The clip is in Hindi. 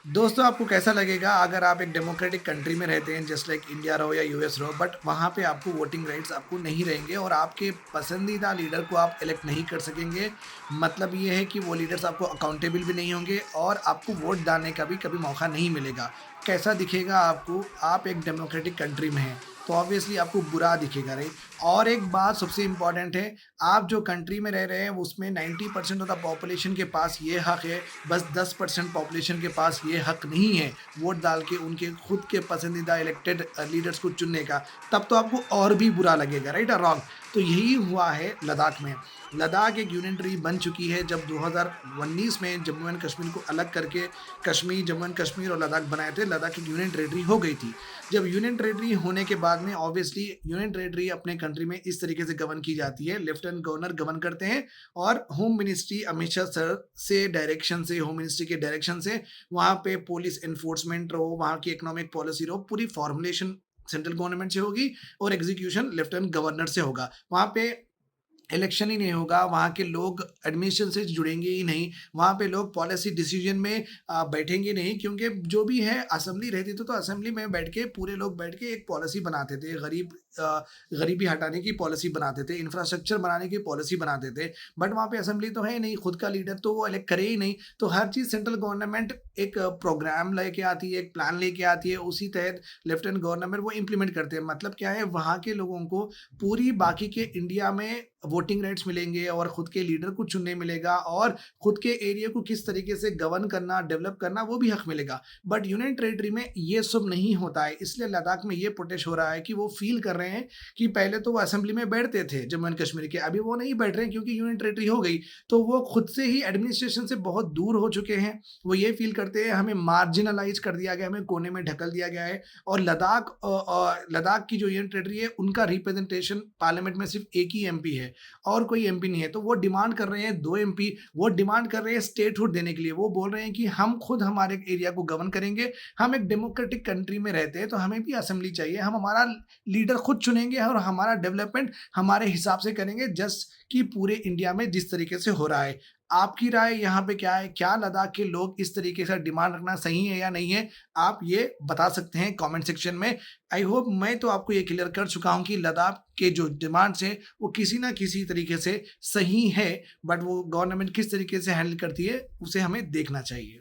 दोस्तों, आपको कैसा लगेगा अगर आप एक डेमोक्रेटिक कंट्री में रहते हैं जस्ट लाइक इंडिया रहो या यूएस रहो, बट वहाँ पे आपको वोटिंग राइट्स आपको नहीं रहेंगे और आपके पसंदीदा लीडर को आप इलेक्ट नहीं कर सकेंगे। मतलब ये है कि वो लीडर्स आपको अकाउंटेबल भी नहीं होंगे और आपको वोट डालने का भी कभी मौका नहीं मिलेगा। कैसा दिखेगा आपको? आप एक डेमोक्रेटिक कंट्री में हैं, तो ऑब्वियसली आपको बुरा दिखेगा, राइट? और एक बात सबसे इम्पोर्टेंट है, आप जो कंट्री में रह रहे हैं उसमें 90% ऑफ द पॉपुलेशन के पास ये हक है, बस 10% पॉपुलेशन के पास ये हक नहीं है वोट डाल के उनके खुद के पसंदीदा इलेक्टेड लीडर्स को चुनने का। तब तो आपको और भी बुरा लगेगा, राइट और रॉन्ग? तो यही हुआ है लद्दाख में। लद्दाख एक यूनियन टेरिटरी बन चुकी है जब 2019 में जम्मू एंड कश्मीर को अलग करके कश्मीर, जम्मू एंड कश्मीर और लद्दाख बनाए थे। लद्दाख एक यूनियन टेरिटरी हो गई थी। जब यूनियन टेरिटरी होने के बाद में ऑब्वियसली यूनियन टेरिटरी अपने कंट्री में इस तरीके से गवर्न की जाती है, लेफ्टिनेंट गवर्नर गवर्न करते हैं और home ministry Amit Shah sir से डायरेक्शन से, होम मिनिस्ट्री के डायरेक्शन से वहाँ पे पुलिस एनफोर्समेंट रहो, वहाँ की इकोनॉमिक पॉलिसी रहो, पूरी फॉर्मुलेशन सेंट्रल गवर्नमेंट से होगी और एग्जीक्यूशन लेफ्टिनेंट गवर्नर से होगा। वहाँ पे इलेक्शन ही नहीं होगा, वहाँ के लोग एडमिनिस्ट्रेशन से जुड़ेंगे ही नहीं, वहाँ पे लोग पॉलिसी डिसीजन में बैठेंगे नहीं, क्योंकि जो भी है असेंबली रहती थी तो असेंबली में बैठ के पूरे लोग बैठ के एक पॉलिसी बनाते थे, गरीबी हटाने की पॉलिसी बनाते थे, इंफ्रास्ट्रक्चर बनाने की पॉलिसी बनाते थे। बट वहाँ पे असेंबली तो है ही नहीं, खुद का लीडर तो वो इलेक्ट करे ही नहीं, तो हर चीज़ सेंट्रल गवर्नमेंट एक प्रोग्राम लेके आती है, एक प्लान लेके आती है, उसी तहत लेफ्टिनेंट गवर्नर वो इम्प्लीमेंट करते हैं। मतलब क्या है, वहाँ के लोगों को पूरी बाकी के इंडिया में वोटिंग राइट्स मिलेंगे और खुद के लीडर को चुनने मिलेगा और खुद के एरिया को किस तरीके से गवर्न करना, डेवलप करना, वो भी हक मिलेगा। बट यूनियन टेरिटरी में ये सब नहीं होता है, इसलिए लद्दाख में ये प्रोटेस्ट हो रहा है कि वो फील कर रहे हैं कि पहले तो वो असेंबली में बैठते थे जम्मू एंड कश्मीर के, अभी वो नहीं बैठ रहे हैं क्योंकि यूनियन टेरिटरी हो गई, तो वो खुद से ही एडमिनिस्ट्रेशन से बहुत दूर हो चुके हैं। वो ये फील करते हैं हमें मार्जिनलाइज कर दिया गया, हमें कोने में ढकल दिया गया है। और लद्दाख की जो यूनियन टेरिटरी है उनका रिप्रेजेंटेशन पार्लियामेंट में सिर्फ एक ही एमपी है और कोई एमपी नहीं है, तो वो डिमांड कर रहे हैं 2 एमपी, वो डिमांड कर रहे हैं स्टेटहुड देने के लिए। वो बोल रहे हैं कि हम खुद हमारे एरिया को गवर्न करेंगे, हम एक डेमोक्रेटिक कंट्री में रहते हैं, तो हमें भी असेंबली चाहिए, हम हमारा लीडर खुद चुनेंगे और हमारा डेवलपमेंट हमारे हिसाब से करेंगे, जस्ट कि पूरे इंडिया में जिस तरीके से हो रहा है। आपकी राय यहाँ पे क्या है? क्या लद्दाख के लोग इस तरीके से डिमांड रखना सही है या नहीं है? आप ये बता सकते हैं कमेंट सेक्शन में। आई होप मैं तो आपको ये क्लियर कर चुका हूँ कि लद्दाख के जो डिमांड्स हैं वो किसी ना किसी तरीके से सही है, बट वो गवर्नमेंट किस तरीके से हैंडल करती है उसे हमें देखना चाहिए।